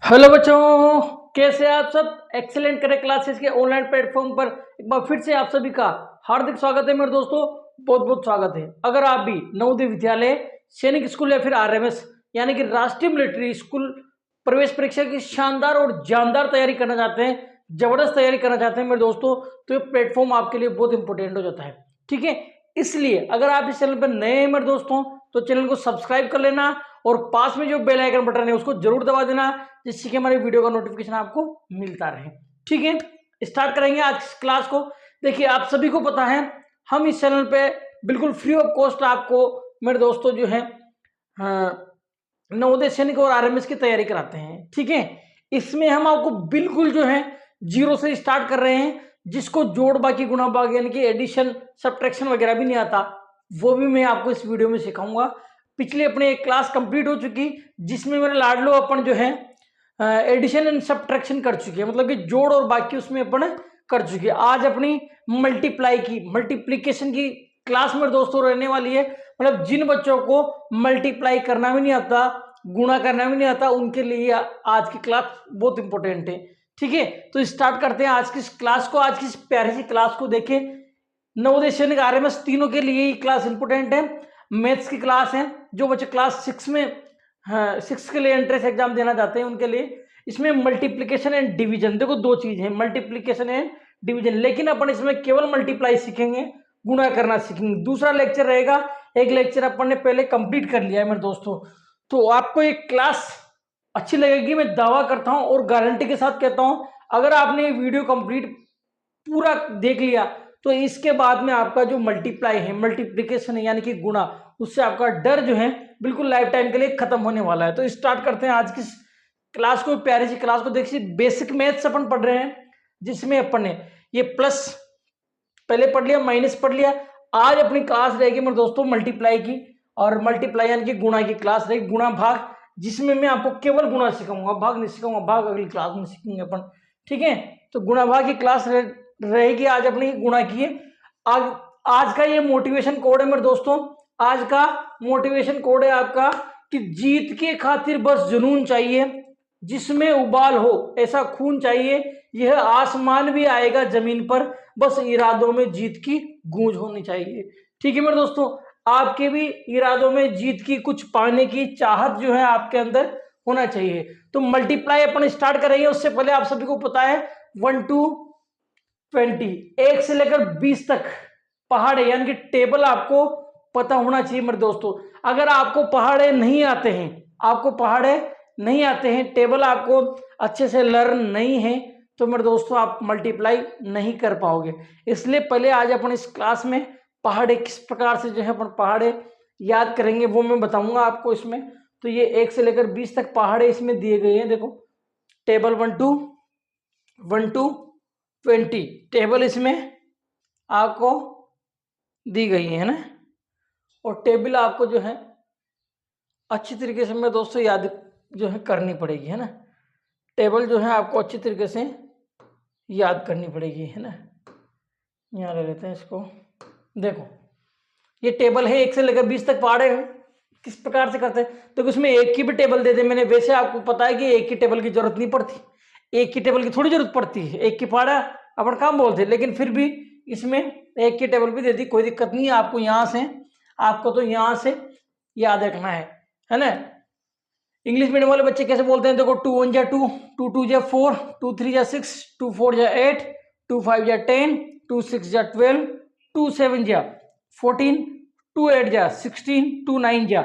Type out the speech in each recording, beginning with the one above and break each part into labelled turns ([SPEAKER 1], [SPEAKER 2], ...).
[SPEAKER 1] Hello बच्चों, कैसे आप सब। एक्सेलेंट करेक्ट क्लासेस के ऑनलाइन प्लेटफॉर्म पर एक बार फिर से आप सभी का हार्दिक स्वागत है मेरे दोस्तों। बहुत बहुत स्वागत है। अगर आप भी नवोदय विद्यालय, सैनिक स्कूल या फिर आरएमएस यानी कि राष्ट्रीय मिलिट्री स्कूल प्रवेश परीक्षा की शानदार और जानदार तैयारी करना चाहते हैं, जबरदस्त तैयारी करना चाहते हैं मेरे दोस्तों, तो ये प्लेटफॉर्म आपके लिए बहुत इंपॉर्टेंट हो जाता है। ठीक है, इसलिए अगर आप इस चैनल पर नए हैं मेरे दोस्तों तो चैनल को सब्सक्राइब कर लेना और पास में जो बेल आइकन बटन है उसको जरूर दबा देना, जिससे कि हमारी वीडियो का नोटिफिकेशन आपको मिलता रहे। ठीक है, स्टार्ट करेंगे आज की क्लास को। देखिए, आप सभी को पता है हम इस चैनल पे बिल्कुल फ्री ऑफ कॉस्ट आपको मेरे दोस्तों जो है नवोदय सैनिक और आरएमएस की तैयारी कराते हैं। ठीक है, इसमें हम आपको बिल्कुल जो है जीरो से स्टार्ट कर रहे हैं। जिसको जोड़ बाकी गुणा भाग यानी कि एडिशन सब्ट्रैक्शन वगैरह भी नहीं आता, वो भी मैं आपको इस वीडियो में सिखाऊंगा। पिछले अपने एक क्लास कंप्लीट हो चुकी जिसमें मेरे लाडलो अपन जो है एडिशन एंड सब्ट्रैक्शन कर चुके हैं, मतलब कि जोड़ और बाकी उसमें अपन कर चुके हैं। आज अपनी मल्टीप्लाई की मल्टीप्लीकेशन की क्लास में दोस्तों रहने वाली है। मतलब जिन बच्चों को मल्टीप्लाई करना भी नहीं आता, गुणा करना भी नहीं आता, उनके लिए आज की क्लास बहुत इंपॉर्टेंट है। ठीक है, तो स्टार्ट करते हैं आज की क्लास को। आज की प्यारी सी क्लास को देखें। नवोदय सैनिक आरएमएस तीनों के लिए ये क्लास इंपॉर्टेंट है। मैथ्स की क्लास है, जो बच्चे क्लास 6 में 6 के लिए एंट्रेंस एग्जाम देना चाहते हैं उनके लिए। इसमें मल्टीप्लीकेशन एंड डिवीजन, देखो दो चीज है, मल्टीप्लीकेशन एंड डिवीजन, लेकिन अपन इसमें केवल मल्टीप्लाई सीखेंगे, गुणा करना सीखेंगे। दूसरा लेक्चर रहेगा, एक लेक्चर अपन ने पहले कंप्लीट कर लिया है मेरे दोस्तों। तो आपको एक क्लास अच्छी लगेगी, मैं दावा करता हूं और गारंटी के साथ कहता हूं। अगर आपने वीडियो कंप्लीट पूरा देख लिया तो इसके बाद में आपका जो मल्टीप्लाई है, मल्टीप्लीकेशन है यानी कि गुणा, उससे आपका डर जो है बिल्कुल लाइफ टाइम के लिए खत्म होने वाला है। तो स्टार्ट करते हैं आज की क्लास को, प्यारी सी क्लास को। देखिए, बेसिक मैथ्स अपन पढ़ रहे हैं, जिसमें अपन ने ये प्लस पहले पढ़ लिया, माइनस पढ़ लिया। आज अपनी क्लास रहेगी मेरे दोस्तों मल्टीप्लाई की, और मल्टीप्लाई यानी कि गुणा की क्लास रहेगी, गुणा भाग, जिसमें मैं आपको केवल गुणा सिखाऊंगा, भाग नहीं सिखाऊंगा। भाग अगली क्लास में सीखेंगे अपन। ठीक है, तो गुणा भाग की क्लास रहेगी आज अपनी गुणा की है। आज आज का ये मोटिवेशन कोड है मेरे दोस्तों। आज का मोटिवेशन कोड है आपका कि जीत के खातिर बस जुनून चाहिए, जिसमें उबाल हो ऐसा खून चाहिए, यह आसमान भी आएगा जमीन पर, बस इरादों में जीत की गूंज होनी चाहिए। ठीक है मेरे दोस्तों, आपके भी इरादों में जीत की, कुछ पाने की चाहत जो है आपके अंदर होना चाहिए। तो मल्टीप्लाई अपन स्टार्ट करेंगे, उससे पहले आप सभी को पता है 1 to 20, 1 से लेकर 20 तक पहाड़े यानी कि टेबल आपको पता होना चाहिए मेरे दोस्तों। अगर आपको पहाड़े नहीं आते हैं, आपको पहाड़े नहीं आते हैं, टेबल आपको अच्छे से लर्न नहीं है, तो मेरे दोस्तों आप मल्टीप्लाई नहीं कर पाओगे। इसलिए पहले आज अपन इस क्लास में पहाड़े किस प्रकार से जो है अपन पहाड़े याद करेंगे वो मैं बताऊंगा आपको इसमें। तो ये 1 से लेकर 20 तक पहाड़े इसमें दिए गए हैं। देखो, टेबल 1 to 20 टेबल इसमें आपको दी गई है ना। और टेबल आपको जो है अच्छी तरीके से मेरे दोस्तों याद जो है करनी पड़ेगी, है ना। टेबल जो है आपको अच्छी तरीके से याद करनी पड़ेगी, है ना। यहाँ ले लेते हैं इसको। देखो, ये टेबल है, 1 से लेकर 20 तक पहाड़े हैं। किस प्रकार से करते हैं, तो उसमें एक की भी टेबल दे दे मैंने, वैसे आपको पता है कि एक की टेबल की जरूरत नहीं पड़ती, एक की टेबल की थोड़ी जरूरत पड़ती है, एक की पहाड़ा अपन काम बोलते हैं, लेकिन फिर भी इसमें एक की टेबल भी दे दी, कोई दिक्कत नहीं है। आपको यहाँ से, आपको तो यहाँ से याद रखना है ना। इंग्लिश मीडियम वाले बच्चे कैसे बोलते हैं, देखो 2 1 जा 2, 2 2 जा 4, 2 3 जा 6, 2 4 जा 8, 2 5 जा 10, 2 6 जा 12, 2 7 जा 14, 2 8 जा 16, 2 9 जा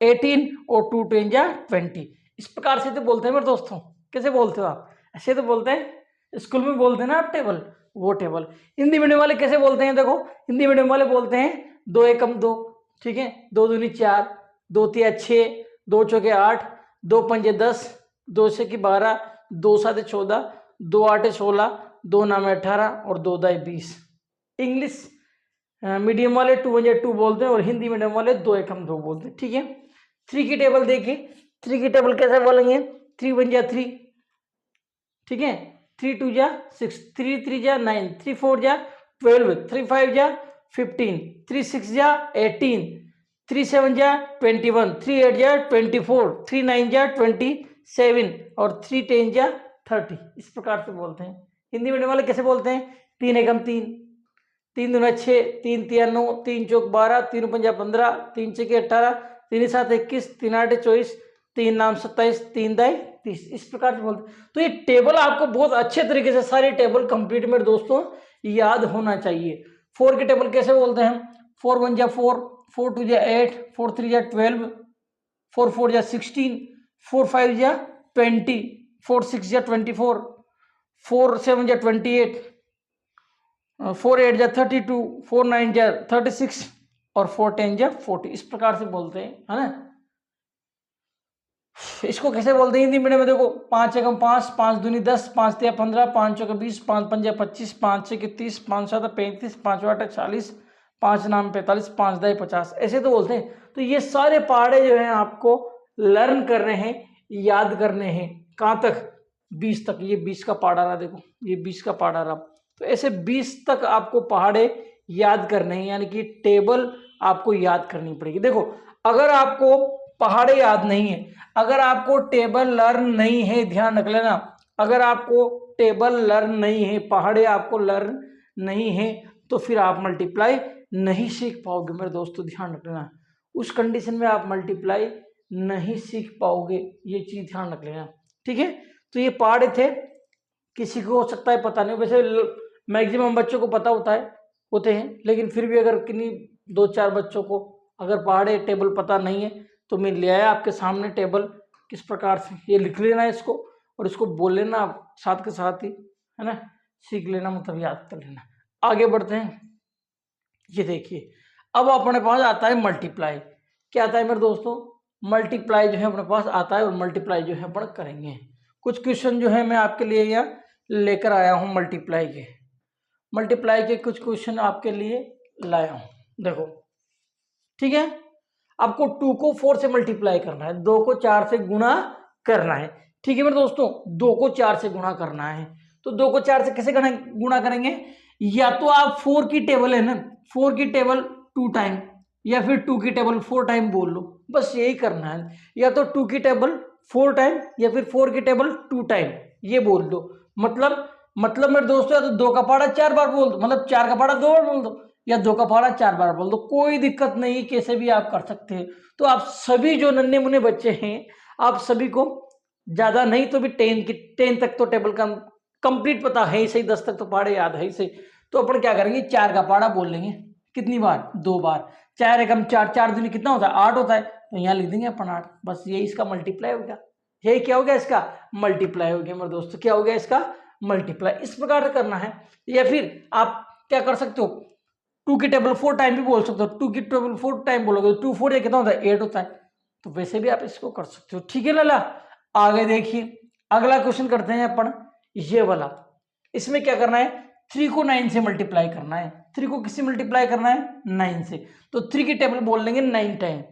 [SPEAKER 1] 18 और 2 10 जा 20। इस प्रकार से तो बोलते हैं मेरे दोस्तों। कैसे बोलते हो आप, ऐसे तो बोलते हैं, स्कूल में बोलते हैं ना आप टेबल, वो टेबल। हिंदी मीडियम वाले कैसे बोलते हैं, देखो हिंदी मीडियम वाले बोलते हैं 2 एकम 2, ठीक है, 2 दूनी 4, 2 तिया 6, 2 चौके 8, 2 पंजे 10, 2 छक्के 12, 2 साते 14, 2 आठे 16, 2 नामे 18 और 2 दाई 20। इंग्लिश मीडियम वाले 2 1 जा 2 बोलते हैं और हिंदी मीडियम वाले 2 एकम 2 बोलते हैं। ठीक है, 3 की टेबल देखिए, 3 की टेबल कैसे बोलेंगे, 3 1 जा 3, ठीक है, 3 2 जा 6, 3 3 जा 9, 3 4 जा 12, 3 5 जा 15, 3 6 जा 18, 3 7 जा 21, 3 8 जा 24, 3 9 जा 20, 7 और 3 10 जा 30, इस प्रकार से बोलते हैं। हिंदी मीडियम वाले कैसे बोलते हैं? 3 एकम 3, 3 दूना 6, 3 तिया 9, 3 चौक 12, 3 पंजा 15, 3 छके 18, 3 7 21, 3 8 24, 3 नाम 27, 3 दाई 30, इस प्रकार से बोलते हैं। तो ये टेबल आपको बहुत अच्छे तरीके से सारे टेबल कंप्लीट मेरे दोस्तों याद होना चाहिए। 4 के टेबल कैसे बोलते हैं हम? 4 1 जा 4, 4 2 जा 8, 4 3 जा 12, 4 4 जा 16, 4 5 जा 20, 4 6 जा 24, 4 7 जा 28, 4 8 जा 32, 4 9 जा 36 और 4 10 जा 40, इस प्रकार से बोलते हैं, है ना। इसको कैसे बोलते हैं हिंदी मीडियम में? देखो 5 एकम 5, 5 दूनी 10, 5 तिया 15, 5 चौके 20, 5 पंजा 25, 5 छके 30, 5 7 35, 5 8 40, 5 नाम 45, 5 दाई 50, ऐसे तो बोलते हैं। तो ये सारे पहाड़े जो हैं आपको लर्न करने हैं, याद करने हैं। कहाँ तक? 20 तक। ये 20 का पहाड़ा रहा, देखो ये 20 का पहाड़ा रहा। तो ऐसे 20 तक आपको पहाड़े याद करने हैं, यानी कि टेबल आपको याद करनी पड़ेगी। देखो अगर आपको पहाड़े याद नहीं है, अगर आपको टेबल लर्न नहीं है, ध्यान रख लेना, अगर आपको टेबल लर्न नहीं है, पहाड़े आपको लर्न नहीं है, तो फिर आप मल्टीप्लाई नहीं सीख पाओगे मेरे दोस्तों, ध्यान रख लेना। उस कंडीशन में आप मल्टीप्लाई नहीं सीख पाओगे, ये चीज ध्यान रख लेना, ठीक है। तो ये पहाड़े थे, किसी को हो सकता है पता नहीं, वैसे मैक्सिमम बच्चों को पता होते हैं, लेकिन फिर भी अगर किन्हीं 2-4 बच्चों को अगर पहाड़े टेबल पता नहीं है, तो मैं ले आया आपके सामने टेबल किस प्रकार से। ये लिख लेना इसको और इसको बोल लेना साथ के साथ ही, है ना, सीख लेना, मतलब याद कर लेना। आगे बढ़ते हैं। ये देखिए अब अपने पास आता है मल्टीप्लाई। क्या आता है मेरे दोस्तों? मल्टीप्लाई जो है अपने पास आता है, और मल्टीप्लाई जो है अपन करेंगे। कुछ क्वेश्चन जो है मैं आपके लिए यहाँ लेकर आया हूँ मल्टीप्लाई के कुछ क्वेश्चन आपके लिए लाया हूँ, देखो ठीक है। आपको 2 को 4 से मल्टीप्लाई करना है, 2 को 4 से गुणा करना है, ठीक है मेरे दोस्तों। 2 को 4 से गुणा करना है, तो 2 को 4 से कैसे गुणा करेंगे? या तो आप 4 की टेबल है ना, 4 की टेबल 2 टाइम, या फिर 2 की टेबल 4 टाइम बोल लो, बस यही करना है। या तो 2 की टेबल 4 टाइम या फिर 4 की टेबल 2 टाइम, ये बोल दो। मतलब मेरे दोस्तों, या तो 2 का पहाड़ा 4 बार बोल दो, मतलब 4 का पहाड़ा 2 बार बोल दो, या 2 का पहाड़ा 4 बार बोल दो, कोई दिक्कत नहीं, कैसे भी आप कर सकते हैं। तो आप सभी जो नन्हे मुन्ने बच्चे हैं, आप सभी को ज्यादा नहीं तो भी 10 तक तो टेबल का कंप्लीट पता है ही सही, 10 तक तो पहाड़े याद है ही सही। तो अपन क्या करेंगे, 4 का पहाड़ा बोल लेंगे, कितनी बार? 2 बार। 4 एकम 4, 4 दूनी कितना होता है? 8 होता है, तो यहाँ लिख देंगे अपन 8, बस यही इसका मल्टीप्लाई हो गया। यही क्या हो गया? इसका मल्टीप्लाई हो गया मेरे दोस्तों। क्या हो गया इसका? मल्टीप्लाई। इस प्रकार से करना है। या फिर आप क्या कर सकते हो, 2 की टेबल 4 टाइम भी बोल सकते हो। 2 की टेबल 4 टाइम बोलोगे तो 2 4 या कितना होता है? 8 होता है। तो वैसे भी आप इसको कर सकते हो, ठीक है लाला। आगे देखिए अगला क्वेश्चन करते हैं अपन, ये वाला। इसमें क्या करना है? 3 को 9 से मल्टीप्लाई करना है। 3 को किससे मल्टीप्लाई करना है? 9 से। तो 3 की टेबल बोल लेंगे 9 टाइम।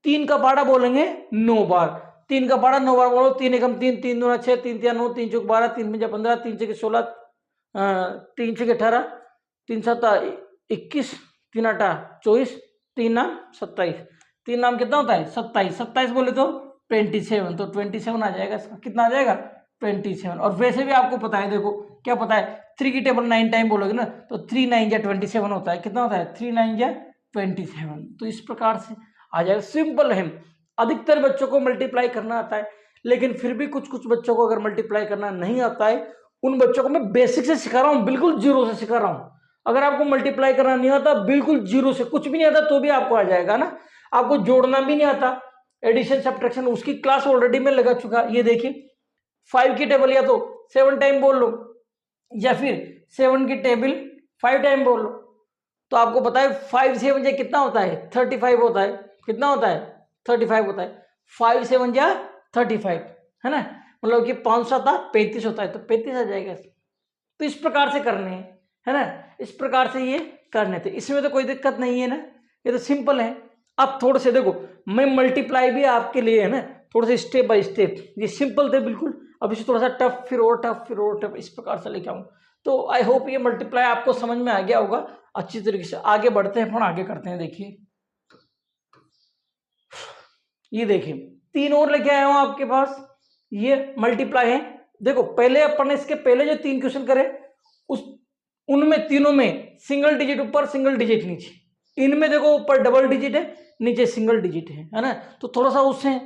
[SPEAKER 1] 3 का पहाड़ा बोलेंगे 9 बार। 3 का पहाड़ा 9 बार बोलो, 3 एकम 3, 3 दूना 6, 3 तिया 9, 3 चौक 12, 3 पंजा 15, 3 छके 16, 3 छके 18, 3 7 21, 3 8 24, 3 नाम 27। 3 नाम कितना होता है? 27। 27 बोले तो 27, तो 27 आ जाएगा इसका। कितना आ जाएगा? 27। और वैसे भी आपको पता है, देखो क्या पता है, 3 की टेबल 9 टाइम बोलोगे ना, तो 3 9 जा 27 होता है। कितना होता है? 3 9 जा 27। तो इस प्रकार से आ जाएगा, सिंपल है। अधिकतर बच्चों को मल्टीप्लाई करना आता है, लेकिन फिर भी कुछ कुछ बच्चों को अगर मल्टीप्लाई करना नहीं आता है, उन बच्चों को मैं बेसिक से सिखा रहा हूँ, बिल्कुल जीरो से सिखा रहा हूँ। अगर आपको मल्टीप्लाई करना नहीं आता, बिल्कुल जीरो से, कुछ भी नहीं आता, तो भी आपको आ जाएगा ना। आपको जोड़ना भी नहीं आता, एडिशन सब्ट्रैक्शन, उसकी क्लास ऑलरेडी में लगा चुका। ये देखिए 5 की टेबल या तो 7 टाइम बोल लो, या फिर 7 की टेबल 5 टाइम बोल लो। तो आपको पता है 5 7 जा कितना होता है? 35 होता है। कितना होता है? 35 होता है। 5 7 जा 35, है ना, मतलब कि 5 7 35 होता है, तो 35 आ जाएगा। तो इस प्रकार से करने हैं, है ना, इस प्रकार से ये करने थे। इसमें तो कोई दिक्कत नहीं है ना, ये तो सिंपल है। अब थोड़े से देखो, मैं मल्टीप्लाई भी आपके लिए, है ना, थोड़ा सा स्टेप बाय स्टेप, ये सिंपल थे बिल्कुल, अब इसे थोड़ा सा टफ, फिर और टफ, फिर और टफ, इस प्रकार से लेके आऊँ। तो आई होप ये मल्टीप्लाई आपको समझ में आ गया होगा अच्छी तरीके से। आगे बढ़ते हैं, आगे करते हैं। देखिए ये देखिए 3 और लेके आया हूं आपके पास। ये मल्टीप्लाई है। देखो पहले अपन ने इसके पहले जो 3 क्वेश्चन करे उनमें तीनों में सिंगल डिजिट ऊपर सिंगल डिजिट नीचे, इनमें देखो ऊपर डबल डिजिट है नीचे सिंगल डिजिट है ना। तो थोड़ा सा उससे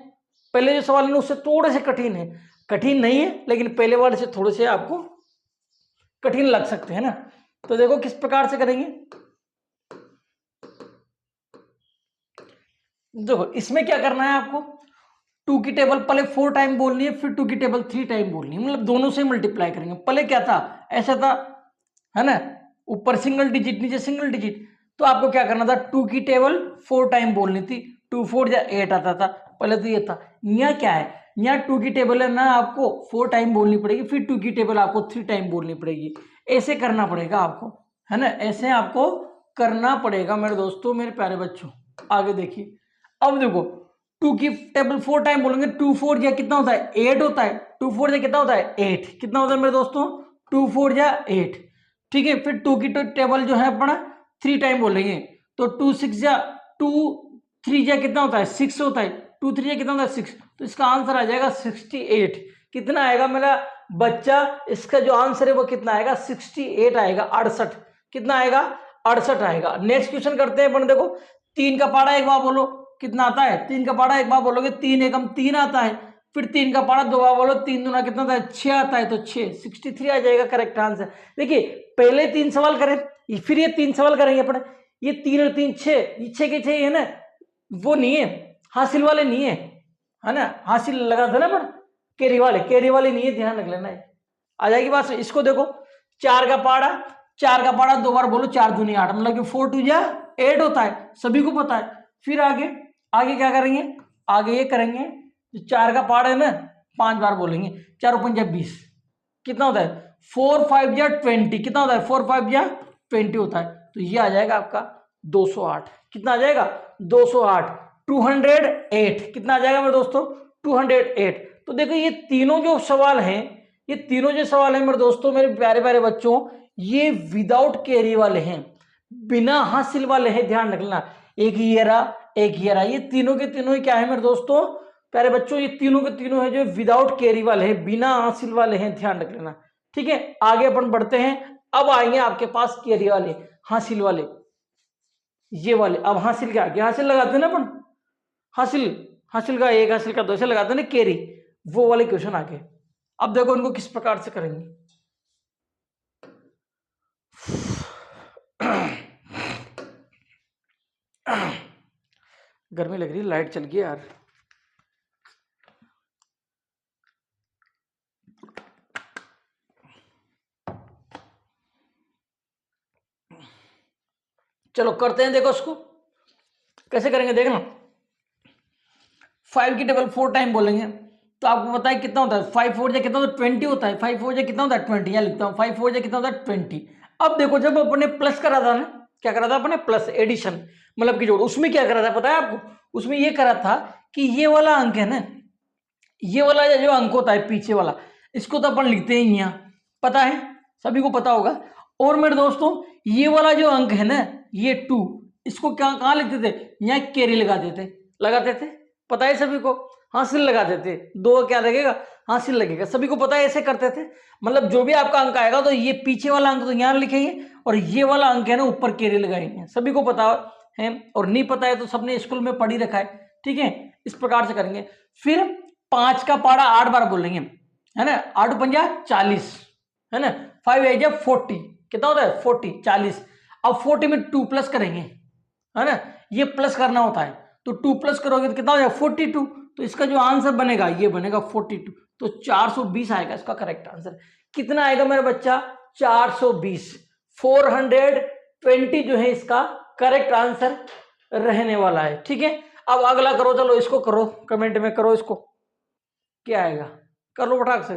[SPEAKER 1] पहले जो सवाल है उससे थोड़े से कठिन है, कठिन नहीं है लेकिन पहले वाले से थोड़े से आपको कठिन लग सकते हैं ना। तो देखो किस प्रकार से करेंगे। देखो इसमें क्या करना है आपको, 2 की टेबल पहले 4 टाइम बोलनी है, फिर 2 की टेबल 3 टाइम बोलनी है, मतलब दोनों से मल्टीप्लाई करेंगे। पहले क्या था, ऐसा था है ना, ऊपर सिंगल डिजिट नीचे सिंगल डिजिट। तो आपको क्या करना था, 2 की टेबल 4 टाइम बोलनी थी, 2 4 या 8 आता था। पहले तो ये था। यहाँ क्या है, यहाँ 2 की टेबल है ना, आपको 4 टाइम बोलनी पड़ेगी, फिर 2 की टेबल आपको 3 टाइम बोलनी पड़ेगी। ऐसे करना पड़ेगा आपको, है ना, ऐसे आपको करना पड़ेगा मेरे दोस्तों, मेरे प्यारे बच्चों। आगे देखिए, अब देखो 2 की टेबल 4 टाइम बोलेंगे, 2 4 या कितना होता है 8 होता है, 2 4 या कितना होता है 8, कितना होता है मेरे दोस्तों 2 4 या 8। ठीक है, फिर 2 की टेबल जो है अपना 3 टाइम बोलेंगे, तो 2 6 या 2 3 या कितना होता है 6 होता है, 2 3 या कितना होता है 6। तो इसका आंसर आ जाएगा 68। कितना आएगा मेरा बच्चा, इसका जो आंसर है वो कितना आएगा 68 आएगा, 68। कितना आएगा 68 आएगा। नेक्स्ट क्वेश्चन करते हैं अपन। देखो 3 का पारा एक बार बोलो कितना आता है, 3 का पारा एक बार बोलोगे 3 एकम 3 आता है, फिर 3 का पारा दो बार बोलो 3 दूना कितना आता है 6 आता है, तो 6 63 आ जाएगा करेक्ट आंसर। देखिए पहले 3 सवाल करें, फिर ये 3 सवाल करेंगे अपन। ये 3 और 3 6, ये 6 के 6 है ना, वो नहीं है हासिल वाले नहीं है ना, हासिल लगा था ना अपन, कैरी वाले नहीं है, ध्यान रख लेना है। आ जाएगी बात। इसको देखो 4 का पारा दो बार बोलो 4 दूनी 8, मतलब कि 4 2 या 8 होता है, सभी को पता है। फिर आगे क्या करेंगे, आगे ये करेंगे, जो 4 का पारा है ना 5 बार बोलेंगे, 4 5 या 20, कितना होता है 4 5 या 20, कितना होता है 4 5 या 20 होता है। तो ये आ जाएगा आपका 208। कितना आ जाएगा 208, 208 कितना आ जाएगा मेरे दोस्तों 208। तो देखो ये तीनों जो सवाल हैं, ये तीनों जो सवाल हैं मेरे दोस्तों, मेरे प्यारे प्यारे बच्चों, ये विदाउट कैरी वाले हैं, बिना हासिल वाले हैं, ध्यान रखना। एक ये रहा एक ये रहा, ये तीनों के तीनों ही क्या है मेरे दोस्तों प्यारे बच्चों, ये तीनों के तीनों है जो विदाउट कैरी वाले हैं, बिना हासिल वाले हैं, ध्यान रख लेना। ठीक है, आगे अपन बढ़ते हैं। अब आएंगे आपके पास कैरी वाले, हासिल वाले, ये वाले। अब हासिल क्या आगे, हासिल लगाते हैं ना अपन, हासिल का 1 हासिल का 2 ऐसे लगाते हैं ना कैरी, वो वाले क्वेश्चन आगे। अब देखो इनको किस प्रकार से करेंगे। गर्मी लग रही है, लाइट चल गई यार। चलो करते हैं, देखो इसको कैसे करेंगे देखना। 5 की टेबल 4 टाइम बोलेंगे, तो आपको पता है कितना होता है 5 4 या कितना होता है 20 होता है, 5 4 या कितना होता है 20, यहाँ लिखता हूँ 5 4 या कितना होता है 20। अब देखो जब अपने प्लस करा था ना, क्या करा था अपने प्लस एडिशन, मतलब कि जोड़, उसमें क्या करा था पता है आपको, उसमें ये करा था कि ये वाला अंक है ना, ये वाला जो अंक होता है पीछे वाला, इसको तो अपन लिखते हैं यहाँ, पता है सभी को पता होगा। और मेरे दोस्तों ये वाला जो अंक है ना ये 2, इसको क्या कहाँ लिखते थे, यहाँ कैरी लगाते थे, पता है सभी को, हासिल लगाते थे, 2 क्या लगेगा हासिल लगेगा, सभी को पता है ऐसे करते थे। मतलब जो भी आपका अंक आएगा तो ये पीछे वाला अंक तो यहाँ लिखेंगे और ये वाला अंक है ना ऊपर कैरी लगाएंगे, सभी को पता है। और नहीं पता है तो सबने स्कूल में पढ़ ही रखा है। ठीक है, इस प्रकार से करेंगे। फिर 5 का पारा 8 बार बोलेंगे, है ना, 8 पंजा 40, है ना, 5 8 जा 40, कितना होता है 40 40। अब 40 में 2 प्लस करेंगे, है ना, ये प्लस करना होता है, तो 2 प्लस करोगे तो कितना हो जाएगा 42। तो इसका जो आंसर बनेगा ये बनेगा 42, तो 420 आएगा इसका करेक्ट आंसर। कितना आएगा मेरा बच्चा 420, 420 जो है इसका करेक्ट आंसर रहने वाला है। ठीक है, अब अगला करो, चलो इसको करो, कमेंट में करो इसको क्या आएगा, कर लो फटाक से।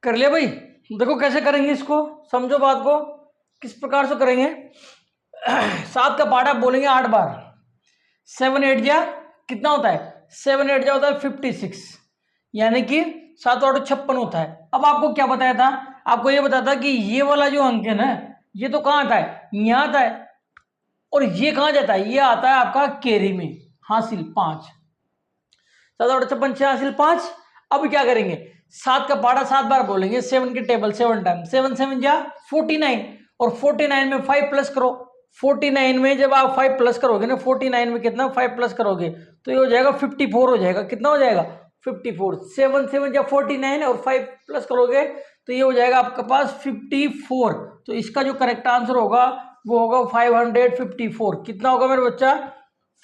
[SPEAKER 1] कर लिया भाई, देखो कैसे करेंगे इसको, समझो बात को किस प्रकार से करेंगे। 7 का पार्ट आप बोलेंगे 8 बार, 7 8 जा कितना होता है 7 8 जा होता है 56, यानी कि 7 8 56 होता है। अब आपको क्या बताया था, आपको ये बताया था कि ये वाला जो अंक है ना ये तो कहाँ आता है यहाँ आता है, और ये कहाँ जाता है ये आता है आपका कैरी में, हासिल 5। 7×56 6 हासिल 5। अब क्या करेंगे, 7 का पहाड़ा 7 बार बोलेंगे, 7 की टेबल 7 टाइम, 7 7 जा 49, और 49 में 5 प्लस करो। 49 में जब आप 5 प्लस करोगे ना, 49 में कितना 5 प्लस करोगे तो ये हो जाएगा 54 हो जाएगा। कितना हो जाएगा 54। 7 7 जा 49 और 5 प्लस करोगे तो ये हो जाएगा आपके पास 54। तो इसका जो करेक्ट आंसर होगा वो होगा 554। कितना होगा मेरे बच्चा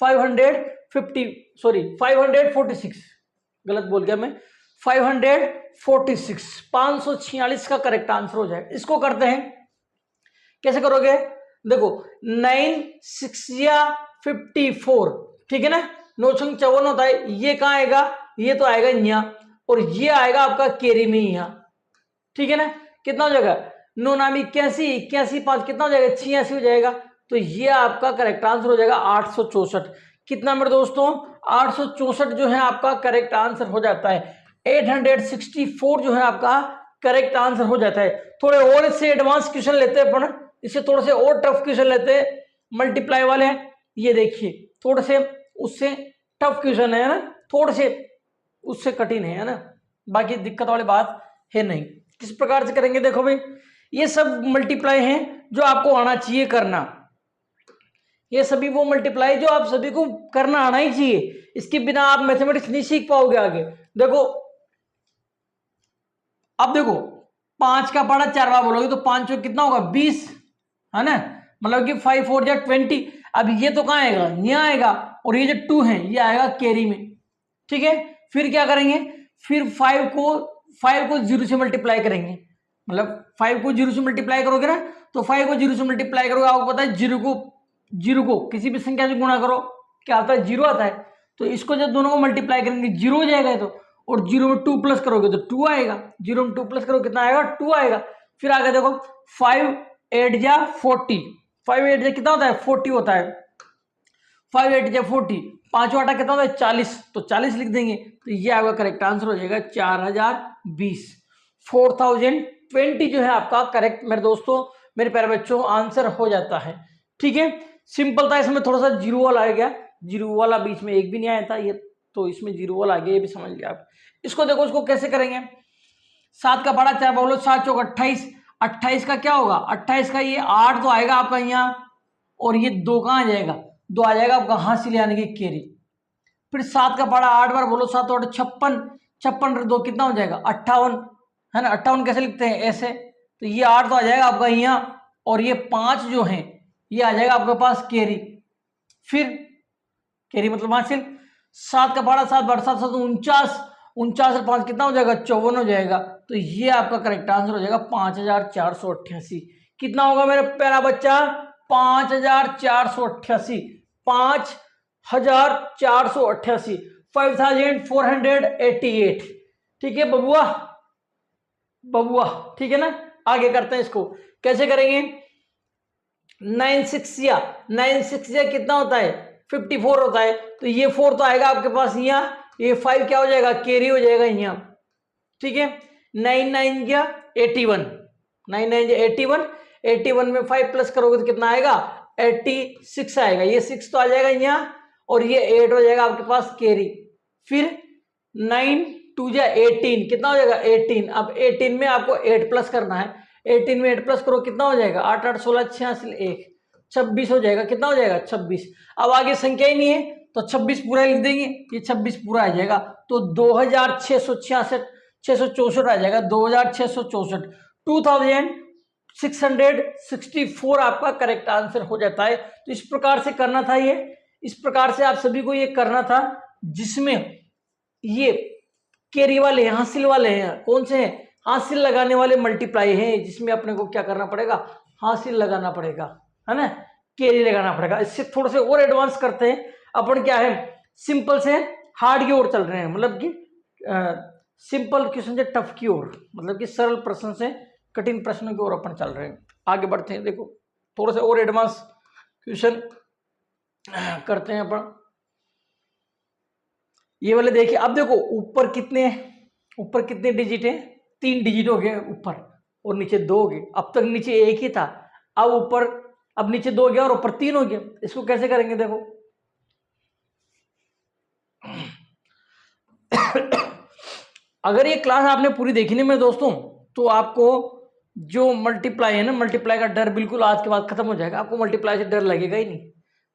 [SPEAKER 1] 550, सॉरी 546, गलत बोल गया मैं, 546, 546 का करेक्ट आंसर हो जाएगा। इसको करते हैं, कैसे करोगे, देखो 9 6 या 54, ठीक है ना, 9 छंग 54 होता है, ये कहाँ आएगा, ये तो आएगा यहाँ, और ये आएगा आपका केरी में यहाँ, ठीक है ना। कितना हो जाएगा 9 नाम 81, 81 5 कितना हो जाएगा 86 हो जाएगा। तो ये आपका करेक्ट आंसर हो जाएगा 864। कितना मेरे दोस्तों 864 जो है आपका करेक्ट आंसर हो जाता है। 864 जो है आपका करेक्ट आंसर हो जाता है। थोड़े और इससे एडवांस क्वेश्चन लेते हैं अपन, इससे थोड़े से और टफ क्वेश्चन लेते हैं, मल्टीप्लाई वाले हैं। ये देखिए थोड़े से उससे टफ क्वेश्चन है ना, थोड़े से उससे कठिन है ना, बाकी दिक्कत वाली बात है नहीं। किस प्रकार से करेंगे, देखो भाई ये सब मल्टीप्लाई हैं जो आपको आना चाहिए करना, ये सभी वो मल्टीप्लाई जो आप सभी को करना आना ही चाहिए, इसके बिना आप मैथमेटिक्स नहीं सीख पाओगे आगे। देखो अब देखो 5 का पहाड़ा 4 बार बोलोगे तो 5 चौक कितना होगा 20, है ना, मतलब कि 5 4 जा 20। अब ये तो कहाँ आएगा, यहाँ आएगा, और ये जो 2 है ये आएगा कैरी में, ठीक है। फिर क्या करेंगे, फिर 5 को 0 से मल्टीप्लाई करेंगे, मतलब 5 को 0 से मल्टीप्लाई करोगे ना, तो 5 को 0 से मल्टीप्लाई करोगे, आपको पता है 0 को किसी भी संख्या से गुणा करो क्या आता है 0 आता है। तो इसको जब दोनों को मल्टीप्लाई करेंगे 0 हो जाएगा तो, और 0 में 2 प्लस करोगे तो 2 आएगा, 0 में 2 प्लस करोगे कितना आएगा 2 आएगा। फिर आगे देखो 5 8 जा 40, 5 8 जा कितना होता है 40 होता है, 5 8 जा 40, 5 आटा कितना होता है 40, तो 40 लिख देंगे, तो ये आपका करेक्ट आंसर हो जाएगा 4020। 4020 जो है आपका करेक्ट मेरे दोस्तों, मेरे प्यारे बच्चों आंसर हो जाता है, ठीक है। सिंपल था, इसमें थोड़ा सा जीरो वाला आ गया, जीरो वाला बीच में एक भी नहीं आया था ये, तो इसमें जीरो वाला आ गया, ये भी समझ लिया आप। इसको देखो, इसको कैसे करेंगे, 7 का पहाड़ा 4 बोलो, 7 चौक 28, 28 का क्या होगा 28 का ये 8 तो आएगा आपका यहाँ, और ये 2 कहाँ आ जाएगा 2 आ जाएगा आपका हासिल यानी कि केरी। फिर 7 का पहाड़ा 8 बार बोलो, 7 8 56, 56 2 कितना हो जाएगा 58, है ना। 58 कैसे लिखते हैं ऐसे, तो ये 8 तो आ जाएगा आपका यहाँ, और ये 5 जो है ये आ जाएगा आपके पास केरी। फिर केरी मतलब हासिल, 7 का पहाड़ा 7 बार 7 7 49, 49 और 5 कितना हो जाएगा 54 हो जाएगा। तो ये आपका करेक्ट आंसर हो जाएगा 5488। कितना होगा मेरा प्यारा बच्चा 5488, 5488, 5488, ठीक है बबुआ, बबुआ, ठीक है ना। आगे करते हैं, इसको कैसे करेंगे, 9 6 या कितना होता है 54 होता है, तो ये 4 तो आएगा आपके पास यहाँ, ये 5 क्या हो जाएगा कैरी हो जाएगा यहाँ, ठीक है। 9 9 या 81, 9 9 या 81, 81 में 5 प्लस करोगे तो कितना आएगा 86 आएगा, ये 6 तो आ जाएगा यहाँ, और ये 8 हो जाएगा आपके पास कैरी। फिर 9 2 या 18 कितना हो जाएगा 18, अब 18 में आपको 8 प्लस करना है, 18 में 8 प्लस करो कितना हो जाएगा 8 8 16 86 1 26 हो जाएगा, कितना हो जाएगा 26। अब आगे संख्या ही नहीं है तो 26 पूरा लिख देंगे, ये 26 पूरा आ जाएगा, तो 2666 664 आ जाएगा, 2664, 2664 आपका करेक्ट आंसर हो जाता है। तो इस प्रकार से करना था, ये इस प्रकार से आप सभी को ये करना था, जिसमें ये कैरी वाले हासिल वाले हैं, कौन से हैं हासिल लगाने वाले मल्टीप्लाई हैं, जिसमें अपने को क्या करना पड़ेगा हासिल लगाना पड़ेगा, है ना, कैरी लगाना पड़ेगा। इससे थोड़े से और एडवांस करते हैं अपन, क्या है सिंपल से हार्ड की ओर चल रहे हैं, मतलब कि सिंपल क्वेश्चन से टफ की ओर, मतलब कि सरल प्रश्न से कठिन प्रश्नों की ओर अपन चल रहे हैं। आगे बढ़ते हैं, देखो थोड़े से और एडवांस क्वेश्चन करते हैं अपन। ये वाले देखिए, अब देखो ऊपर कितने डिजिट है 3 डिजिट हो गए ऊपर, और नीचे 2 हो गए। अब तक नीचे 1 ही था, अब ऊपर अब नीचे 2 हो गया और ऊपर 3 हो गया। इसको कैसे करेंगे, देखो अगर ये क्लास आपने पूरी देखी नहीं मेरे दोस्तों, तो आपको जो मल्टीप्लाई है ना, मल्टीप्लाई का डर बिल्कुल आज के बाद खत्म हो जाएगा। आपको मल्टीप्लाई से डर लगेगा ही नहीं,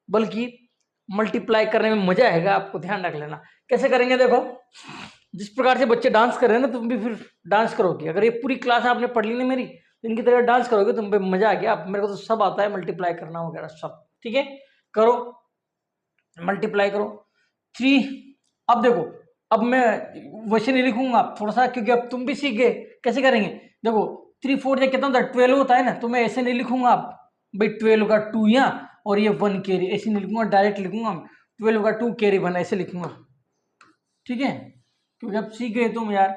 [SPEAKER 1] बल्कि मल्टीप्लाई करने में मजा आएगा। आपको ध्यान रख लेना। कैसे करेंगे देखो, जिस प्रकार से बच्चे डांस कर रहे हैं ना, तुम भी फिर डांस करोगे। अगर ये पूरी क्लास आपने पढ़ ली ना मेरी, तो इनकी तरह डांस करोगे, तुम पे मजा आ गया। आप मेरे को तो सब आता है, मल्टीप्लाई करना वगैरह सब, ठीक है। करो, मल्टीप्लाई करो 3। अब देखो, अब मैं वैसे नहीं लिखूंगा थोड़ा सा, क्योंकि अब तुम भी सीख गए कैसे करेंगे। देखो 3 4 या कितना होता है, 12 होता है ना, तो मैं ऐसे नहीं लिखूंगा आप भाई 12 का 2 यहाँ और ये 1 कैरी, ऐसे नहीं लिखूंगा, डायरेक्ट लिखूंगा 12 का 2 कैरी 1, ऐसे लिखूंगा, ठीक है, क्योंकि अब सीख गए तुम यार।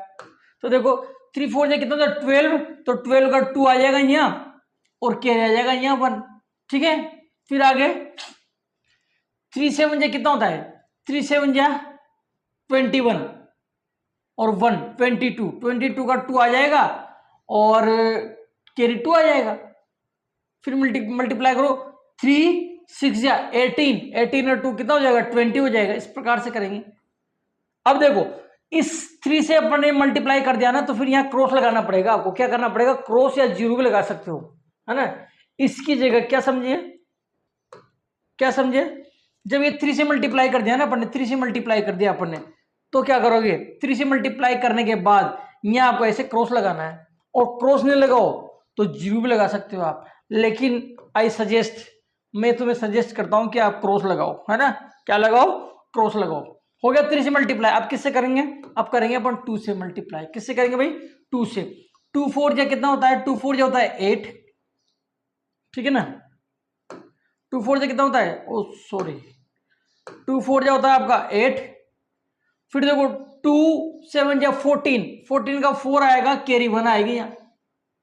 [SPEAKER 1] तो देखो 3 4 या कितना होता है 12, तो 12 का 2 आ जाएगा यहाँ और कैरी आ जाएगा यहाँ 1, ठीक है। फिर आगे 3 7 या कितना होता है, 3 7 या 21 और 1 22, 22 का 2 आ जाएगा और कैरी 2 आ जाएगा। फिर मल्टीप्लाई करो 3 6 या 18, 18 और 2 कितना हो जाएगा 20 हो जाएगा। इस प्रकार से करेंगे। अब देखो इस 3 से अपन ने मल्टीप्लाई कर दिया ना, तो फिर यहाँ क्रॉस लगाना पड़ेगा आपको। क्या करना पड़ेगा, क्रॉस या जीरो भी लगा सकते हो, है ना। इसकी जगह क्या समझिए, क्या समझे, जब ये 3 से मल्टीप्लाई कर दिया ना अपन ने, 3 से मल्टीप्लाई कर दिया अपन ने, तो क्या करोगे 3 से मल्टीप्लाई करने के बाद यहाँ आपको ऐसे क्रॉस लगाना है, और क्रॉस नहीं लगाओ तो जीरो भी लगा सकते हो आप, लेकिन आई सजेस्ट, मैं तुम्हें सजेस्ट करता हूं कि आप क्रॉस लगाओ, है ना। क्या लगाओ, क्रॉस लगाओ। हो गया 3 से मल्टीप्लाई। अब किससे करेंगे, अब करेंगे अपन 2 से मल्टीप्लाई। किससे करेंगे भाई, 2 से। 2 4 या कितना होता है, 2 4 जो होता है 8, ठीक है ना। 2 4 या कितना होता है, ओ सॉरी, 2 4 जो होता है आपका 8। फिर देखो 2 7 या 14, 14 का 4 आएगा, कैरी 1 आएगी यहाँ,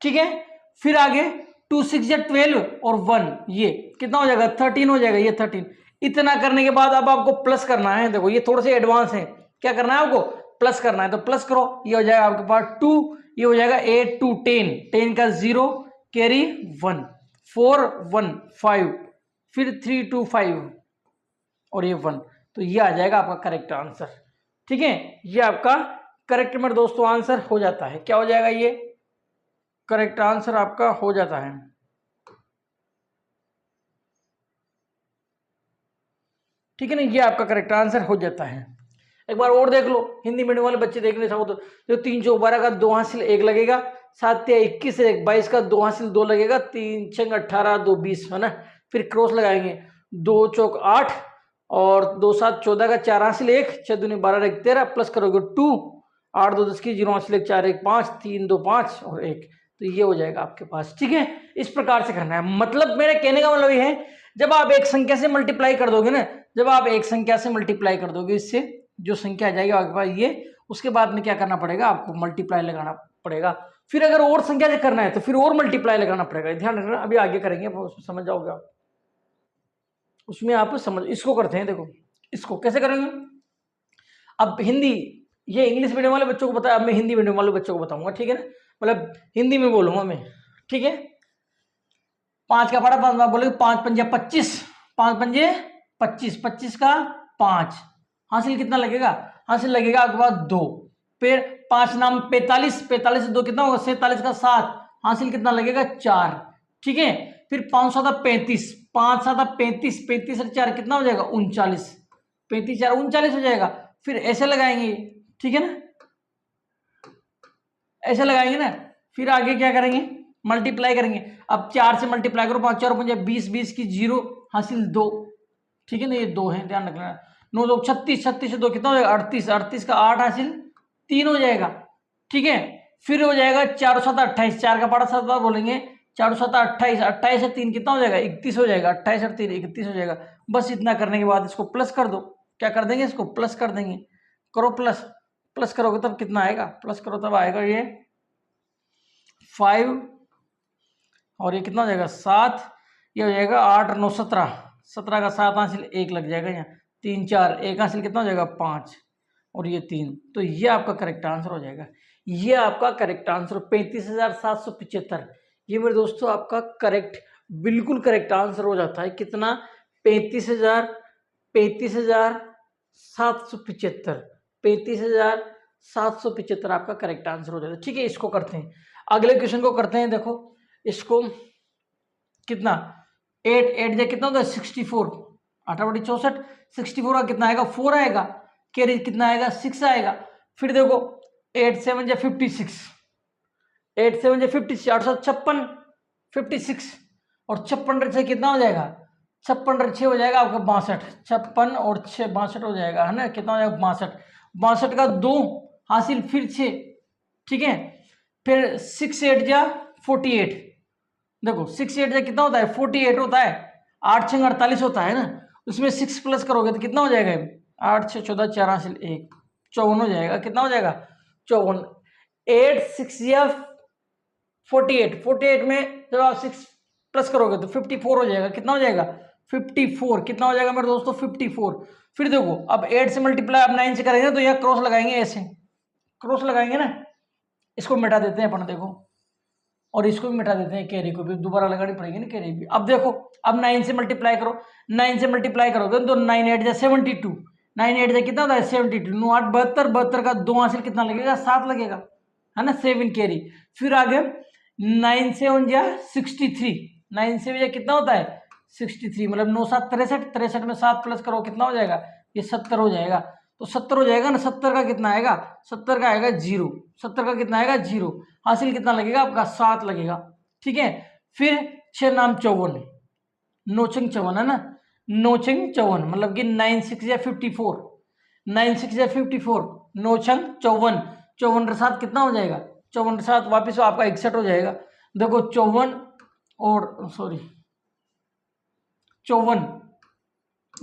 [SPEAKER 1] ठीक है। फिर आगे 2 6 या 12 और 1, ये कितना हो जाएगा 13 हो जाएगा, ये 13। इतना करने के बाद अब आपको प्लस करना है। देखो ये थोड़े से एडवांस है, क्या करना है आपको, प्लस करना है। तो प्लस करो, ये हो जाएगा आपके पास 2, ये हो जाएगा 8 2 10, 10 का 0 कैरी 1, 4 1 5, फिर 3 2 5 और ये 1, तो ये आ जाएगा आपका करेक्ट आंसर, ठीक है। ये आपका करेक्ट मेरे दोस्तों आंसर हो जाता है। क्या हो जाएगा, ये करेक्ट आंसर आपका हो जाता है, ठीक है ना। ये आपका करेक्ट आंसर हो जाता है। एक बार और देख लो, हिंदी मीडियम वाले बच्चे देखने चाहो तो, जो 3 चौक 12 का 2 हासिल 1 लगेगा, 7 या 21 से 22 का 2 हासिल 2 लगेगा, 3 6 18 2 20, है ना। फिर क्रॉस लगाएंगे, 2 चौक 8 और 2 7 14 का 4 हासिल 1, 6 दूनी 12 1 13, प्लस करोगे 2, 8 2 10 की 0 हासिल 1 4 1 5, 3 2 5 और 1, तो ये हो जाएगा आपके पास, ठीक है। इस प्रकार से करना है। मतलब मेरे कहने का मतलब ये है, जब आप एक संख्या से मल्टीप्लाई कर दोगे ना, जब आप एक संख्या से मल्टीप्लाई कर दोगे, इससे जो संख्या आ जाएगी आपके पास ये, उसके बाद में क्या करना पड़ेगा आपको, मल्टीप्लाई लगाना पड़ेगा। फिर अगर और संख्या से करना है तो फिर और मल्टीप्लाई लगाना पड़ेगा। ध्यान रखना, अभी आगे करेंगे समझ जाओगे आप, उसमें आप समझ। इसको करते हैं, देखो इसको कैसे करेंगे। अब हिंदी, ये इंग्लिश मीडियम वाले बच्चों को बताया, अब मैं हिंदी मीडियम वाले बच्चों को बताऊंगा, ठीक है ना। मतलब हिंदी में बोलूंगा मैं, ठीक है। 5 का पढ़ा 5 बोलोगे, 5 पंजे 25, 5 पंजे 25, 25 का 5 हासिल कितना लगेगा, हासिल लगेगा आपके पास 2। फिर 5 नाम 45, 45 से 2 कितना होगा 47 का 7 हासिल कितना लगेगा 4, ठीक है। फिर 5 7 35, 5 7 35, 35 से 4 कितना हो जाएगा 39, 35 4 39 हो जाएगा। फिर ऐसे लगाएंगे, ठीक है ना, ऐसे लगाएंगे ना। फिर आगे क्या करेंगे, मल्टीप्लाई करेंगे। अब 4 से मल्टीप्लाई करो, 5 4 5 20, 20 की 0 हासिल 2, ठीक है ना, ये 2 है, ध्यान रखना। 9 2 36, 36 से 2 कितना हो जाएगा 38, 38 का 8 हासिल 3 हो जाएगा, ठीक है। फिर हो जाएगा 4 7 28, 4 का पढ़ा 7 बोलेंगे, 4 7 28, 28 से 3 कितना हो जाएगा 31 हो जाएगा, 28 और 3 31 हो जाएगा। बस इतना करने के बाद इसको प्लस कर दो। क्या कर देंगे, इसको प्लस कर देंगे। करो प्लस, प्लस करोगे तब कितना आएगा, प्लस करो तब आएगा ये 5 और ये कितना हो जाएगा 7, ये हो जाएगा 8 9 17, 17 का 7 हासिल 1 लग जाएगा यहाँ, 3 4 1 हासिल कितना हो जाएगा 5 और ये 3, तो ये आपका करेक्ट आंसर हो जाएगा। ये आपका करेक्ट आंसर 35,775, ये मेरे दोस्तों आपका करेक्ट, बिल्कुल करेक्ट आंसर हो जाता है। कितना, 35,775, 35,775 आपका करेक्ट आंसर हो जाएगा। ठीक है, इसको करते हैं, अगले क्वेश्चन को करते हैं। देखो इसको कितना 8 जा कितना होता है 64, 8/64, 64 का कितना आएगा 4 आएगा, कैरी कितना आएगा 6 आएगा। फिर देखो 8 7 जा 56, 8 7 जा 56, 856, 56 और 56 से कितना हो जाएगा 56 6 हो जाएगा आपका 62, 56 और 6 62 हो जाएगा, है ना। कितना हो जाएगा 62, 62 का 2 हासिल फिर 6, ठीक है। फिर 6 8 जा 48, देखो 6 8 जा कितना होता है 48 होता है, 8 6 48 होता है ना, उसमें 6 प्लस करोगे तो कितना हो जाएगा 8 6 14 4 हासिल 1 54 हो जाएगा। कितना हो जाएगा 54, 8 6 या 48, 48 में जब आप 6 प्लस करोगे तो 54 हो जाएगा। कितना हो जाएगा 54, कितना हो जाएगा मेरे दोस्तों 54। फिर देखो अब 8 से मल्टीप्लाई अब 9 से करेंगे तो यह क्रॉस लगाएंगे, ऐसे क्रॉस लगाएंगे ना, इसको मिटा देते हैं अपन, देखो, और इसको भी मिटा देते हैं, कैरी को भी दोबारा लगानी पड़ेगी ना कैरी भी। अब देखो अब 9 से मल्टीप्लाई करो, 9 से मल्टीप्लाई करोगे तो 9 8 जा 72, 9 8 जा कितना होता है 72, 9 8 72, 72 का 2 हासिल कितना लगेगा 7 लगेगा, है ना, 7 कैरी। फिर आगे 9 से 1 जा 63, 9 से जा कितना होता है 63, मतलब 9 7 63, 63 में 7 प्लस करो कितना हो जाएगा ये 70 हो जाएगा। तो 70 हो जाएगा ना, 70 का कितना आएगा 70 का आएगा 0, 70 का कितना आएगा 0, हासिल कितना लगेगा आपका 7 लगेगा, ठीक है। फिर 6 नाम 54, 9 6 54 है ना, 9 6 54 मतलब कि 9 6 या 54, 9 6 या 54, 9 6 54, 54 के साथ कितना हो जाएगा 54 के साथ वापिस आपका 61 हो जाएगा। देखो 54 और सॉरी 54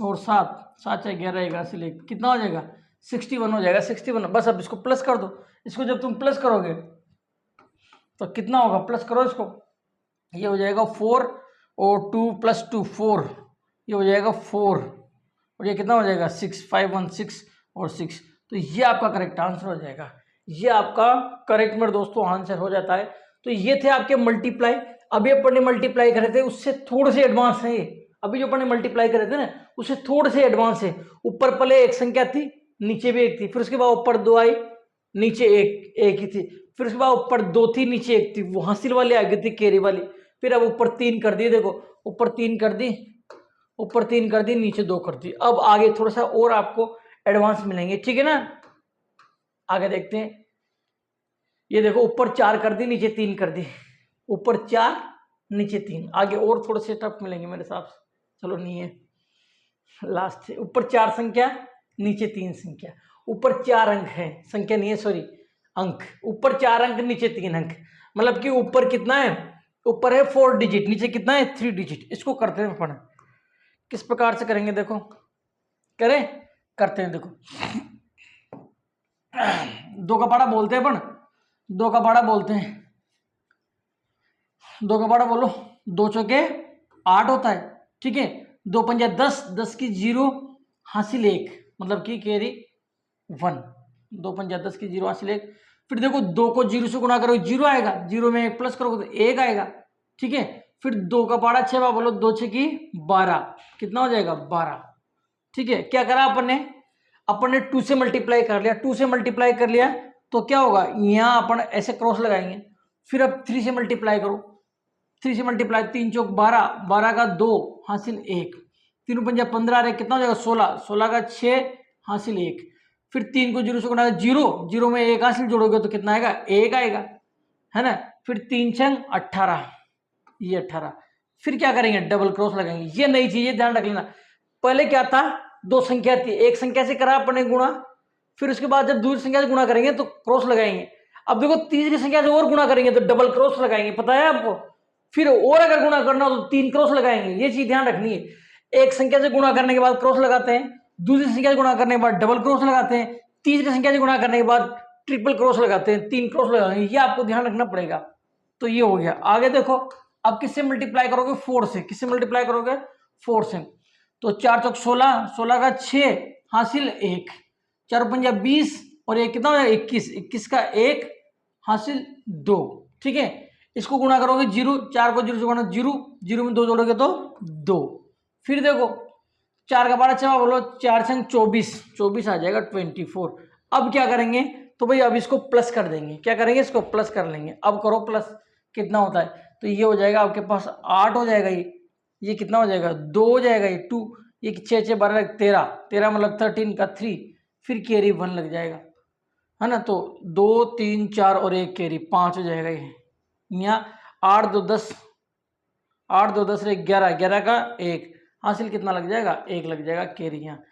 [SPEAKER 1] और 7 7 या 11 11 से लेकर कितना हो जाएगा 61 हो जाएगा, 61। बस अब इसको प्लस कर दो, इसको जब तुम प्लस करोगे तो कितना होगा, प्लस करो इसको, ये हो जाएगा 4 और 2 + 2 4, ये हो जाएगा 4 और ये कितना हो जाएगा 6, 5 1 6 और 6, तो ये आपका करेक्ट आंसर हो जाएगा। ये आपका करेक्ट मेरे दोस्तों आंसर हो जाता है। तो ये थे आपके मल्टीप्लाई। अभी अपन ने मल्टीप्लाई करे थे उससे थोड़े से एडवांस है ये, अभी जो अपन ने मल्टीप्लाई करे थे ना उससे थोड़े से एडवांस है। ऊपर पहले एक संख्या थी, नीचे भी एक थी, फिर उसके बाद ऊपर 2 आई, नीचे एक ही थी, फिर उसके बाद ऊपर 2 थी, नीचे 1 थी, वो हासिल वाली आ गई थी कैरी वाली। फिर अब ऊपर 3 कर दी, देखो ऊपर 3 कर दी, ऊपर 3 कर दी, नीचे 2 कर दी। अब आगे थोड़ा सा और आपको एडवांस मिलेंगे, ठीक है ना। आगे देखते हैं, ये देखो ऊपर 4 कर दी, नीचे 3 कर दी, ऊपर 4 नीचे 3, आगे और थोड़े से टफ मिलेंगे मेरे हिसाब से। चलो नहीं है, लास्ट है, ऊपर 4 संख्या नीचे 3 संख्या, ऊपर 4 अंक है, संख्या नहीं है सॉरी अंक, ऊपर 4 अंक नीचे 3 अंक, मतलब कि ऊपर कितना है, ऊपर है 4 डिजिट, नीचे कितना है 3 डिजिट। इसको करते हैं अपन, किस प्रकार से करेंगे देखो, करें करते हैं, देखो 2 का पाड़ा बोलते हैं अपन, 2 का पाड़ा बोलते हैं, 2 का पाड़ा बोलो, 2 चौके 8 होता है, ठीक है, 2 पंजा 10, 10 की 0 हासिल 1, मतलब कि कैरी 1, 2 पंजा 10 की 0 हासिल 1। फिर देखो 2 को 0 से गुणा करोगे 0 आएगा, 0 में 1 प्लस करोगे तो 1 आएगा, ठीक है। फिर 2 का पाड़ा 6 बोलो, 2 6 की 12, कितना हो जाएगा 12, ठीक है। क्या करा अपन ने 2 से मल्टीप्लाई कर लिया, 2 से मल्टीप्लाई कर लिया तो क्या होगा, यहाँ अपन ऐसे क्रॉस लगाएंगे। फिर अब 3 से मल्टीप्लाई करो, 3 से मल्टीप्लाई, 3 चौक 12, 12 का 2 हासिल 1, 3 पंजा 15 आ रहे, कितना हो जाएगा 16, 16 का 6 हासिल 1। फिर 3 को 0 से गुणा 0, 0 में 1 हासिल जोड़ोगे तो कितना आएगा 1 आएगा, है ना। फिर 3 छंग 18, ये 18। फिर क्या करेंगे, डबल क्रॉस लगाएंगे। ये नई चीज है, ध्यान रख लेना। पहले क्या था, 2 संख्या थी, एक संख्या से करा अपने गुणा, फिर उसके बाद जब दूसरी संख्या से गुणा करेंगे तो क्रॉस लगाएंगे। अब देखो तीसरी संख्या से और गुणा करेंगे तो डबल क्रॉस लगाएंगे, पता है आपको। फिर और अगर गुणा करना हो तो 3 क्रॉस लगाएंगे, ये चीज ध्यान रखनी है। एक संख्या से गुणा करने के बाद क्रॉस लगाते हैं, दूसरी संख्या से गुणा करने के बाद डबल क्रॉस लगाते हैं, तीसरी संख्या से गुणा करने के बाद ट्रिपल क्रॉस लगाते हैं, 3 क्रॉस लगाएंगे, ये आपको ध्यान रखना पड़ेगा। तो ये हो गया। आगे देखो अब किससे मल्टीप्लाई करोगे, 4 से। किससे मल्टीप्लाई करोगे, 4 से। तो 4 चौक 16, 16 का 6 हासिल 1, 4 पंजा 20 और ये कितना हो जाएगा 21, 21 का 1 हासिल 2, ठीक है। इसको गुणा करोगे 0, 4 को 0 से गुणा 0, 0 में 2 जोड़ोगे तो 2। फिर देखो 4 का 12 बोलो, 4 संग 24, 24 आ जाएगा 24। अब क्या करेंगे, तो भाई अब इसको प्लस कर देंगे, क्या करेंगे, इसको प्लस कर लेंगे। अब करो प्लस, कितना होता है, तो ये हो जाएगा आपके पास 8 हो जाएगा, ये कितना हो जाएगा 2 हो जाएगा, ये 2, ये 6 6 12 13, 13 मतलब 13 का 3, फिर कैरी 1 लग जाएगा, है ना। तो 2 3 4 और 1 कैरी 5 हो जाएगा। ये यहाँ 8 2 10, 8 2 10 11, 11 का 1 हासिल, कितना लग जाएगा 1 लग जाएगा कैरी। यहाँ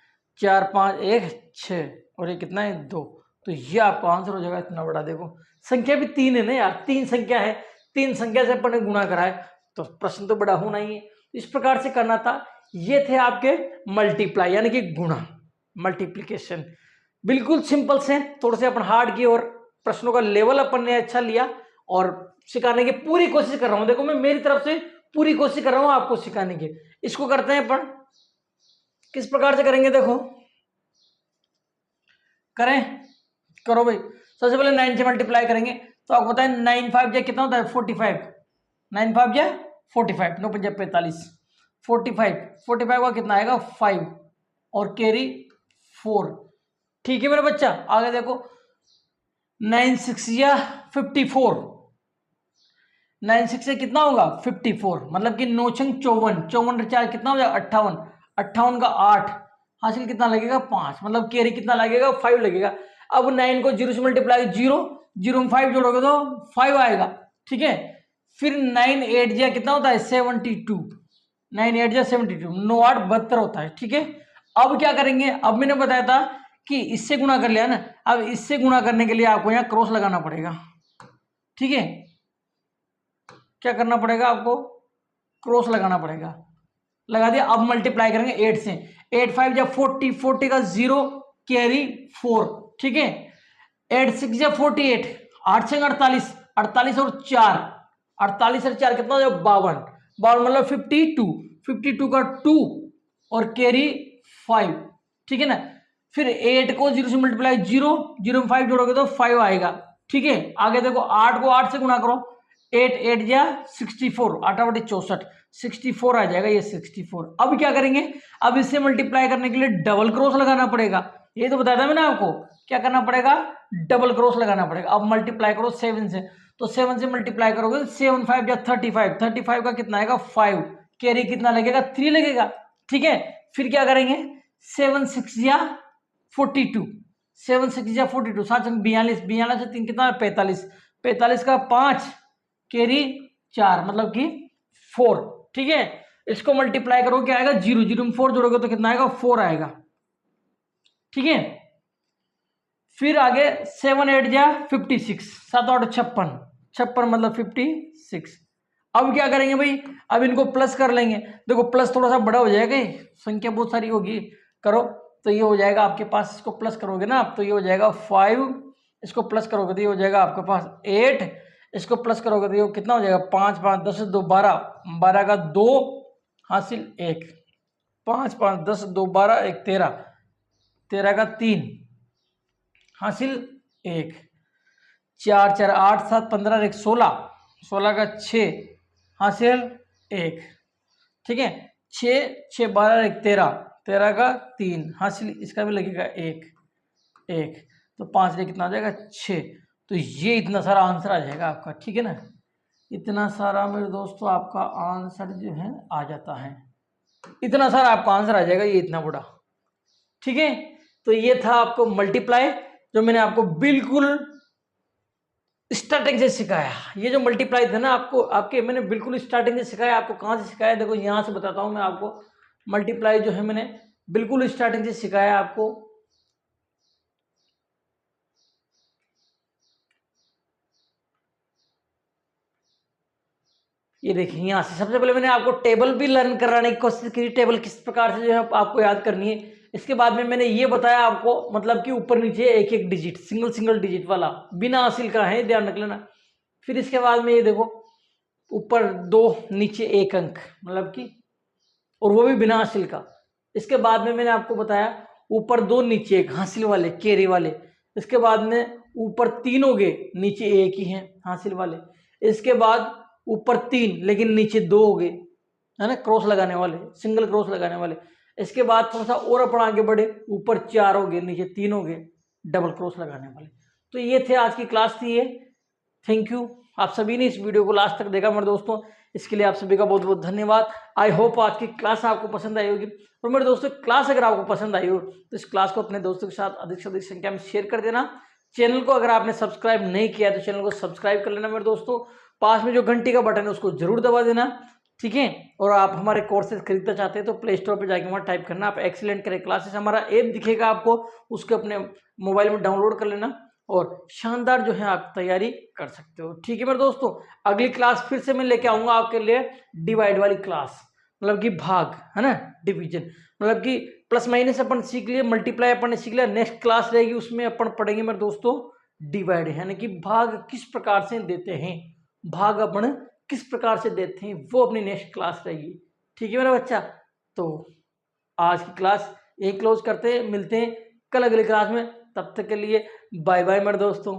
[SPEAKER 1] 4 5 1 6 और ये कितना है 2, तो ये आपका आंसर हो जाएगा इतना बड़ा। देखो संख्या भी 3 है ना यार, 3 संख्या है, 3 संख्या से अपन ने गुणा करा है, तो प्रश्न तो बड़ा होना ही है। इस प्रकार से करना था। ये थे आपके मल्टीप्लाई यानी कि गुणा, मल्टीप्लिकेशन, बिल्कुल सिंपल से, थोड़े से अपन हार्ड की और प्रश्नों का लेवल अपन ने अच्छा लिया और सिखाने की पूरी कोशिश कर रहा हूं। देखो मैं मेरी तरफ से पूरी कोशिश कर रहा हूं आपको सिखाने की। इसको करते हैं अपन, किस प्रकार से करेंगे, देखो करें, करो भाई। सबसे पहले 9 से मल्टीप्लाई करेंगे, तो आपको बताएं 9 5 जा कितना होता है 45, 9 5 जा 45, 9 5 45, 45 का कितना आएगा 5 और कैरी 4। ठीक है मेरा बच्चा, आगे देखो 9 6 या 54, 9 6 से कितना होगा 54, मतलब कि 9 6 54, 54 4 कितना हो जाएगा 58, 58 का 8 हासिल, कितना लगेगा 5, मतलब कैरी कितना लगेगा 5 लगेगा। अब 9 को 0 से मल्टीप्लाई, 0 0 में 5 जोड़ोगे तो 5 आएगा, ठीक है। फिर 9 8 जा कितना होता है 72, 9 8 जा 72, 9 8 72 होता है, ठीक है। अब क्या करेंगे, अब मैंने बताया था कि इससे गुणा कर लिया ना, अब इससे गुणा करने के लिए आपको यहाँ क्रॉस लगाना पड़ेगा, ठीक है। क्या करना पड़ेगा आपको, क्रॉस लगाना पड़ेगा, लगा दिया। अब मल्टीप्लाई करेंगे 8 से, 8 5 जा 40, 40 का 0 कैरी 4, ठीक है। 8 6 जा 48, 8 6 48, 48 और 4, 48 और 4 कितना हो जाएगा 52, 52 मतलब 52, 52 का 2 और कैरी 5, ठीक है ना। फिर 8 को 0 से मल्टीप्लाई, 0 0 में 5 जोड़ोगे तो 5 आएगा, ठीक है। आगे देखो 8 को 8 से गुणा करो, 8 8 जा 64, 8 8 64, 64 आ जाएगा ये 64। अब क्या करेंगे, अब इससे मल्टीप्लाई करने के लिए डबल क्रॉस लगाना पड़ेगा, ये तो बताया था मैंने आपको, क्या करना पड़ेगा डबल क्रॉस लगाना पड़ेगा। अब मल्टीप्लाई करो 7 से, तो 7 से मल्टीप्लाई करोगे 7 5 जा 35, 35 का कितना आएगा 5, कैरी कितना लगेगा 3 लगेगा, ठीक है। फिर क्या करेंगे 7 6 या 42, 7 6 या 42, 7 42, 42 से 3 कितना 45, 45 का 5 कैरी 4 मतलब कि 4, ठीक है। इसको मल्टीप्लाई करो क्या आएगा 0, 0 में 4 जोड़ोगे तो कितना आएगा 4 आएगा, ठीक है। फिर आगे 7 8 जा 56, 7 8 56, 56 मतलब 56। अब क्या करेंगे भाई, अब इनको प्लस कर लेंगे। देखो प्लस थोड़ा सा बड़ा हो जाएगा, संख्या बहुत सारी होगी, करो तो ये हो जाएगा आपके पास, इसको प्लस करोगे ना आप तो ये हो जाएगा 5, इसको प्लस करोगे तो ये हो जाएगा आपके पास 8, इसको प्लस करोगे तो ये कितना हो जाएगा 5 5 10 2 12, 12 का 2 हासिल 1, 5 5 10 2 12 1 13, 13 का 3 हासिल 1, 4 4 8 7 15 1 16, 16 का 6 हासिल 1, ठीक है। 6 6 12 1 13, 13 का 3 हासिल, इसका भी लगेगा 1 1, तो 5 से कितना आ जाएगा 6, तो ये इतना सारा आंसर आ जाएगा आपका, ठीक है ना। इतना सारा मेरे दोस्तों आपका आंसर जो है आ जाता है, इतना सारा आपका आंसर आ जाएगा, ये इतना बड़ा, ठीक है। तो ये था आपको मल्टीप्लाई, जो मैंने आपको बिल्कुल स्टार्टिंग से सिखाया। ये जो मल्टीप्लाई था ना आपको, आपके मैंने बिल्कुल स्टार्टिंग से सिखाया। आपको कहाँ से सिखाया, देखो यहाँ से बताता हूँ मैं आपको। मल्टीप्लाई जो है मैंने बिल्कुल स्टार्टिंग से सिखाया आपको। ये देखिए यहाँ से सबसे पहले मैंने आपको टेबल भी लर्न कराने की कोशिश की, टेबल किस प्रकार से जो है आपको याद करनी है। इसके बाद में मैंने ये बताया आपको, मतलब कि ऊपर नीचे एक एक डिजिट, सिंगल सिंगल डिजिट वाला, बिना हासिल का है, ध्यान रख लेना। फिर इसके बाद में ये देखो ऊपर 2 नीचे 1 अंक, मतलब कि, और वो भी बिना हासिल का। इसके बाद में मैंने आपको बताया ऊपर 2 नीचे 1 हासिल वाले, कैरी वाले। इसके बाद में ऊपर 3 हो गए, नीचे 1 ही है हासिल वाले। इसके बाद ऊपर 3 लेकिन नीचे 2 हो गए, है ना, क्रॉस लगाने वाले, सिंगल क्रॉस लगाने वाले। इसके बाद थोड़ा सा और अपन आगे बढ़े, ऊपर 4 हो गए, नीचे 3 हो गए, डबल क्रॉस लगाने वाले। तो ये थे आज की क्लास थी ये। थैंक यू, आप सभी ने इस वीडियो को लास्ट तक देखा मेरे दोस्तों, इसके लिए आप सभी का बहुत बहुत धन्यवाद। आई होप आज की क्लास आपको पसंद आई होगी। और मेरे दोस्तों क्लास अगर आपको पसंद आई हो तो इस क्लास को अपने दोस्तों के साथ अधिक से अधिक संख्या में शेयर कर देना। चैनल को अगर आपने सब्सक्राइब नहीं किया तो चैनल को सब्सक्राइब कर लेना मेरे दोस्तों। पास में जो घंटी का बटन है उसको जरूर दबा देना, ठीक है। और आप हमारे कोर्सेज खरीदना चाहते हैं तो प्ले स्टोर पर जाकर वहाँ टाइप करना आप एक्सीलेंट करें क्लासेस, हमारा ऐप दिखेगा आपको, उसको अपने मोबाइल में डाउनलोड कर लेना और शानदार जो है आप तैयारी कर सकते हो, ठीक है मेरे दोस्तों। अगली क्लास फिर से मैं लेके आऊंगा आपके लिए डिवाइड वाली क्लास, मतलब कि भाग, है ना, डिवीजन, मतलब कि प्लस माइनस अपन सीख लिए, मल्टीप्लाई अपन ने सीख लिया। नेक्स्ट क्लास रहेगी उसमें अपन पढ़ेंगे मेरे दोस्तों डिवाइड, यानी कि भाग किस प्रकार से देते हैं, भाग अपन किस प्रकार से देते हैं, वो अपनी नेक्स्ट क्लास रहेगी, ठीक है मेरा बच्चा। तो आज की क्लास यही क्लोज करते हैं, मिलते हैं कल अगली क्लास में, तब तक के लिए बाय बाय मेरे दोस्तों।